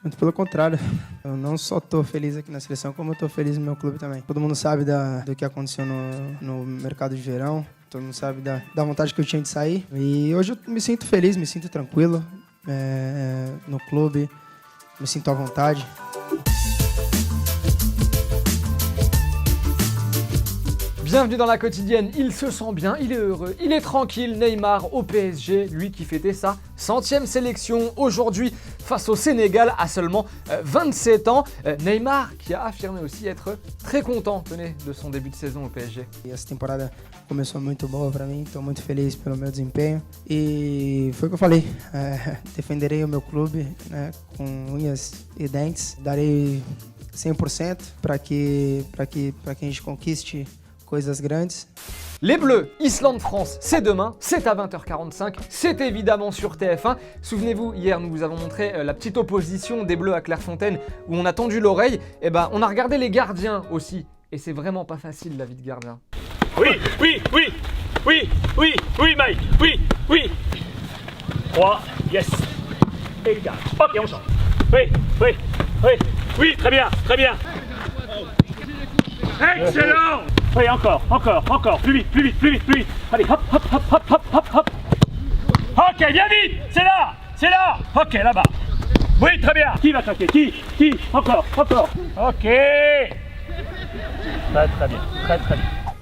Muito pelo contrário, eu não só tô feliz aqui na seleção, como eu tô feliz no meu clube também. Todo mundo sabe do que aconteceu no mercado de verão, todo mundo sabe da vontade que eu tinha de sair. E hoje eu me sinto feliz, me sinto tranquilo no clube, me sinto à vontade. Bienvenue dans la quotidienne, il se sent bien, il est heureux, il est tranquille, Neymar au PSG, lui qui fêtait sa 100e sélection aujourd'hui face au Sénégal à seulement 27 ans. Neymar qui a affirmé aussi être très content, tenez, de son début de saison au PSG. E essa temporada começou muito boa para mim, estou muito feliz pelo meu desempenho e foi o que eu falei, defenderei o meu clube, né, com unhas e dentes, darei 100% para que a gente conquiste coisas grandes. Les Bleus, Islande-France, c'est demain, c'est à 20h45, c'est évidemment sur TF1. Souvenez-vous, hier nous vous avons montré la petite opposition des Bleus à Clairefontaine où on a tendu l'oreille. Et ben on a regardé les gardiens aussi, et c'est vraiment pas facile la vie de gardien. Oui, Mike, oui. 3, yes. Et il garde. Ok, on change. Oui, très bien. Excellent. Oui, encore. Plus vite. Allez, hop. Ok, bien vite. C'est là. Ok, là-bas. Oui, très bien. Qui va attaquer? Qui? Encore. Ok. Très bien.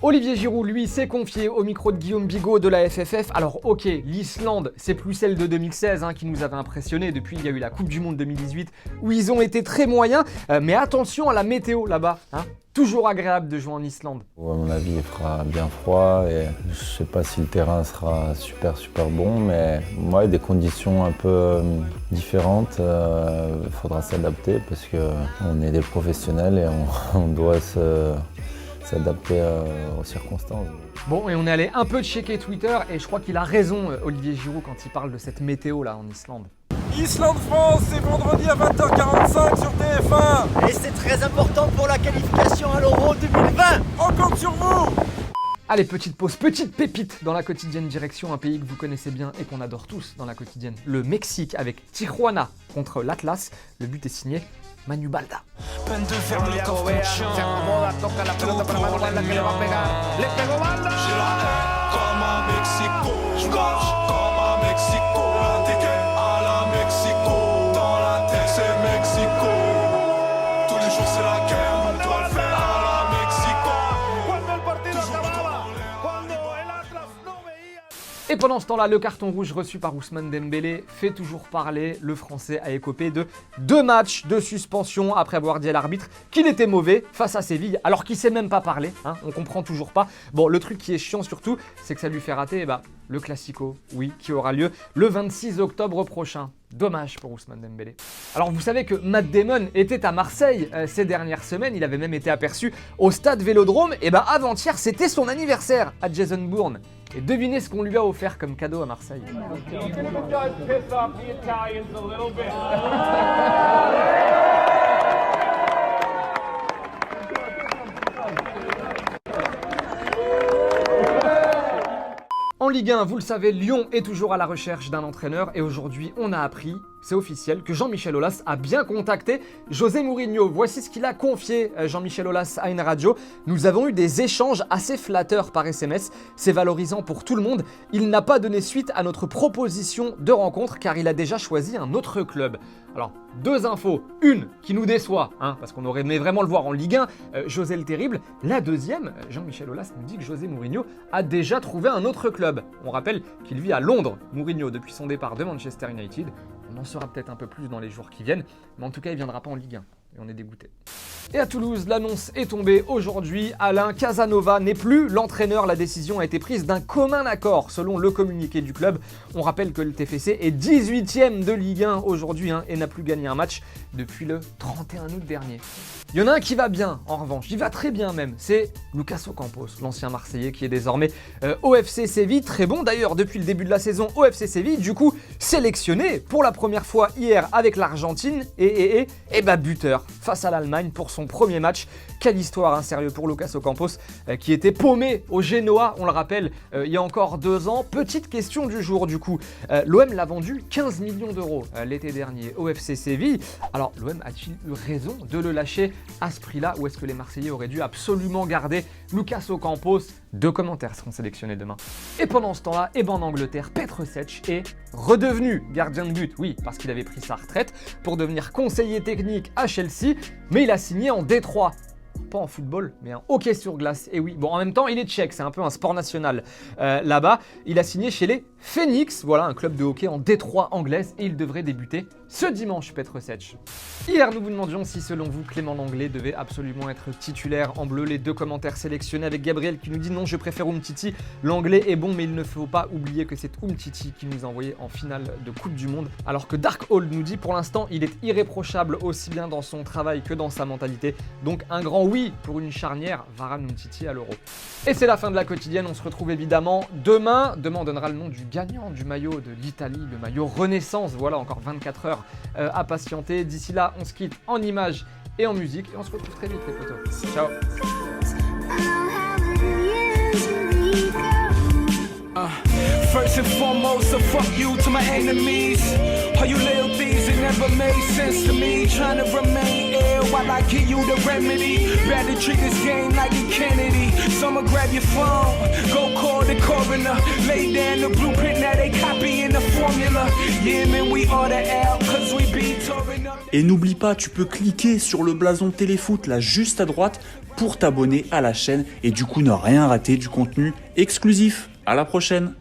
Olivier Giroud, lui, s'est confié au micro de Guillaume Bigot de la FFF. Alors ok, l'Islande, c'est plus celle de 2016 qui nous avait impressionné. Depuis, il y a eu la Coupe du Monde 2018 où ils ont été très moyens. Mais attention à la météo là-bas. Toujours agréable de jouer en Islande. À mon avis, il fera bien froid et je ne sais pas si le terrain sera super bon, mais moi, des conditions un peu différentes, il faudra s'adapter parce qu'on est des professionnels et on doit s'adapter aux circonstances. Bon, et on est allé un peu checker Twitter et je crois qu'il a raison, Olivier Giroud, quand il parle de cette météo là en Islande. Islande-France, c'est vendredi à 20h45 sur TF1. Et c'est très important pour la qualification à l'Euro 2020. On compte sur vous. Allez, petite pause, petite pépite dans la quotidienne direction un pays que vous connaissez bien et qu'on adore tous dans la quotidienne. Le Mexique avec Tijuana contre l'Atlas. Le but est signé Manu Balda. Peine de faire le coffre de chien. Toca la pelota para Manu Balda que le va a pegar. Le pegó Balda. J'ai la haine comme à Mexico. Je marche comme à Mexico. La ticket à la Mexico. Dans la tête c'est Mexico. Tous les jours c'est la guerre. On doit le faire à la Mexico. Cuando el partido acababa. Cuando el Atlas no veía. Et pendant ce temps-là, le carton rouge reçu par Ousmane Dembélé fait toujours parler. Le Français a écopé de 2 matchs de suspension après avoir dit à l'arbitre qu'il était mauvais face à Séville, alors qu'il sait même pas parler. On comprend toujours pas. Bon, le truc qui est chiant surtout, c'est que ça lui fait rater le Classico, oui, qui aura lieu le 26 octobre prochain. Dommage pour Ousmane Dembélé. Alors vous savez que Matt Damon était à Marseille ces dernières semaines, il avait même été aperçu au stade Vélodrome, et avant-hier c'était son anniversaire à Jason Bourne. Et devinez ce qu'on lui a offert comme cadeau à Marseille. En Ligue 1, vous le savez, Lyon est toujours à la recherche d'un entraîneur et aujourd'hui on a appris, c'est officiel, que Jean-Michel Aulas a bien contacté José Mourinho. Voici ce qu'il a confié Jean-Michel Aulas à une radio. Nous avons eu des échanges assez flatteurs par SMS, c'est valorisant pour tout le monde. Il n'a pas donné suite à notre proposition de rencontre car il a déjà choisi un autre club. Alors, 2 infos. Une qui nous déçoit, parce qu'on aurait aimé vraiment le voir en Ligue 1, José le Terrible. La deuxième, Jean-Michel Aulas nous dit que José Mourinho a déjà trouvé un autre club. On rappelle qu'il vit à Londres, Mourinho, depuis son départ de Manchester United. On en saura peut-être un peu plus dans les jours qui viennent, mais en tout cas, il ne viendra pas en Ligue 1. Et on est dégoûté. Et à Toulouse, l'annonce est tombée aujourd'hui. Alain Casanova n'est plus l'entraîneur. La décision a été prise d'un commun accord selon le communiqué du club. On rappelle que le TFC est 18e de Ligue 1 aujourd'hui et n'a plus gagné un match depuis le 31 août dernier. Il y en a un qui va bien, en revanche, il va très bien même, c'est Lucas Ocampos, l'ancien Marseillais qui est désormais au FC Séville. Très bon d'ailleurs depuis le début de la saison au FC Séville, du coup sélectionné pour la première fois hier avec l'Argentine et buteur. face à l'Allemagne pour son premier match. Quelle histoire, hein, sérieux, pour Lucas Ocampos qui était paumé au Genoa, on le rappelle, il y a encore 2 ans. Petite question du jour du coup, l'OM l'a vendu 15 millions d'euros l'été dernier au FC Séville. Alors l'OM a-t-il eu raison de le lâcher à ce prix-là, ou est-ce que les Marseillais auraient dû absolument garder Lucas Ocampos? 2 commentaires seront sélectionnés demain. Et pendant ce temps-là, en Angleterre, Petr Cech est redevenu gardien de but, oui, parce qu'il avait pris sa retraite pour devenir conseiller technique à Chelsea, mais il a signé en Détroit. Pas en football, mais en hockey sur glace. Et oui, bon, en même temps, il est tchèque, c'est un peu un sport national là-bas. Il a signé chez les Phoenix, voilà, un club de hockey en Détroit anglaise, et il devrait débuter ce dimanche, Petr Cech. Hier, nous vous demandions si, selon vous, Clément Lenglet devait absolument être titulaire en bleu. Les 2 commentaires sélectionnés avec Gabriel qui nous dit non, je préfère Umtiti. Lenglet est bon, mais il ne faut pas oublier que c'est Umtiti qui nous a envoyé en finale de Coupe du Monde. Alors que Dark Hold nous dit pour l'instant, il est irréprochable aussi bien dans son travail que dans sa mentalité. Donc un grand oui pour une charnière Varane-Umtiti à l'Euro. Et c'est la fin de la quotidienne. On se retrouve évidemment demain. Demain, on donnera le nom du gagnant du maillot de l'Italie, le maillot Renaissance. Voilà, encore 24 heures à patienter. D'ici là, on se quitte en images et en musique. Et on se retrouve très vite, les potos. Ciao. First and foremost, a fuck you to my enemies. All you little things that never made sense to me. Trying to remain ill while I give you the remedy. Better treat this game like a Kennedy. Someone grab your phone, go call the coroner. Lay down the blueprint, now they copying the formula. Yeah, man, we order out, cause we be touring up. Et n'oublie pas, tu peux cliquer sur le blason Téléfoot là juste à droite pour t'abonner à la chaîne et du coup ne rien rater du contenu exclusif. À la prochaine!